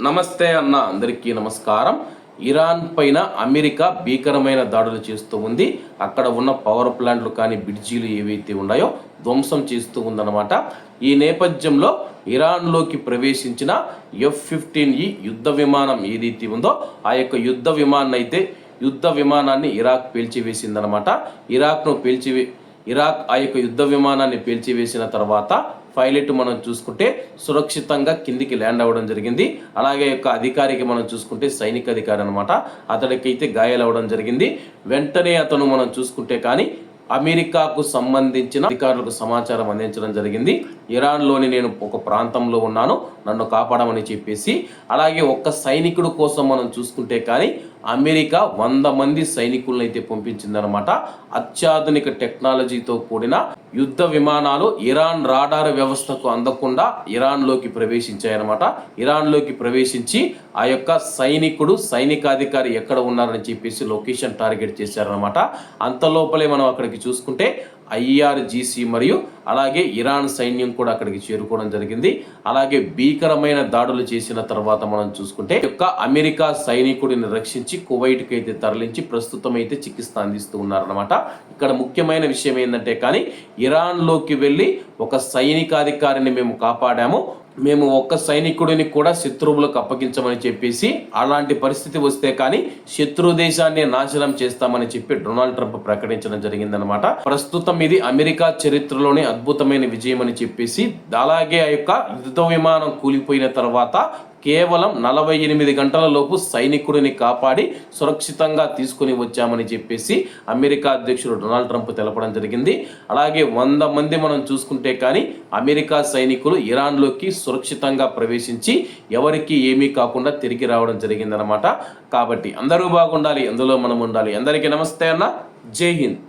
నమస్తే అన్న, అందరికీ నమస్కారం. ఇరాన్ పైన అమెరికా భీకరమైన దాడులు చేస్తూ ఉంది. అక్కడ ఉన్న పవర్ ప్లాంట్లు కానీ బ్రిడ్జీలు ఏవైతే ఉన్నాయో ధ్వంసం చేస్తూ ఉందన్నమాట. ఈ నేపథ్యంలో ఇరాన్లోకి ప్రవేశించిన F-15E యుద్ధ విమానం ఏదైతే ఉందో ఆ యొక్క యుద్ధ విమానాన్ని ఇరాక్ పేల్చివేసిందనమాట. ఇరాక్ ఆ యొక్క యుద్ధ విమానాన్ని పేల్చివేసిన తర్వాత పైలట్ మనం చూసుకుంటే సురక్షితంగా కిందికి ల్యాండ్ అవ్వడం జరిగింది. అలాగే యొక్క అధికారికి మనం చూసుకుంటే సైనిక అధికారి అనమాట, అతడికైతే గాయాలు అవ్వడం జరిగింది. వెంటనే అతను మనం చూసుకుంటే కానీ అమెరికాకు సంబంధించిన అధికారులకు సమాచారం అందించడం జరిగింది. ఇరాన్లోని నేను ఒక ప్రాంతంలో ఉన్నాను, నన్ను కాపాడమని చెప్పేసి. అలాగే ఒక్క సైనికుడు కోసం మనం చూసుకుంటే కానీ అమెరికా 100 మంది సైనికులను అయితే పంపించిందనమాట. అత్యాధునిక టెక్నాలజీతో కూడిన యుద్ధ విమానాలు ఇరాన్ రాడార్ వ్యవస్థకు అందకుండా ఇరాన్లోకి ప్రవేశించాయన్నమాట. ఇరాన్లోకి ప్రవేశించి ఆ యొక్క సైనికాధికారి ఎక్కడ ఉన్నారని చెప్పేసి లొకేషన్ టార్గెట్ చేశారనమాట. అంతలోపలే మనం అక్కడికి చూసుకుంటే IRGC మరియు అలాగే ఇరాన్ సైన్యం కూడా అక్కడికి చేరుకోవడం జరిగింది. అలాగే భీకరమైన దాడులు చేసిన తర్వాత మనం చూసుకుంటే యొక్క అమెరికా సైనికుడిని రక్షించి కువైట్కి అయితే తరలించి ప్రస్తుతం అయితే చికిత్స అందిస్తూ ఉన్నారనమాట. ఇక్కడ ముఖ్యమైన విషయం ఏంటంటే కానీ ఇరాన్లోకి వెళ్ళి ఒక సైనికాధికారిని మేము కాపాడాము, మేము ఒక్క సైనికుడిని కూడా శత్రువులకు అప్పగించమని చెప్పేసి, అలాంటి పరిస్థితి వస్తే కానీ శత్రు దేశాన్ని నాశనం చేస్తామని చెప్పి డొనాల్డ్ ట్రంప్ ప్రకటించడం జరిగిందనమాట. ప్రస్తుతం ఇది అమెరికా చరిత్రలోనే అద్భుతమైన విజయం అని చెప్పేసి, అలాగే ఆ యొక్క యుద్ధ విమానం కూలిపోయిన తర్వాత కేవలం 48 గంటల లోపు సైనికుడిని కాపాడి సురక్షితంగా తీసుకుని వచ్చామని చెప్పేసి అమెరికా అధ్యక్షుడు డొనాల్డ్ ట్రంప్ తెలపడం జరిగింది. అలాగే 100 మంది మనం చూసుకుంటే కానీ అమెరికా సైనికులు ఇరాన్లోకి సురక్షితంగా ప్రవేశించి ఎవరికి ఏమీ కాకుండా తిరిగి రావడం జరిగిందనమాట. కాబట్టి అందరూ బాగుండాలి, అందులో మనం ఉండాలి. అందరికీ నమస్తే అన్న, జై హింద్.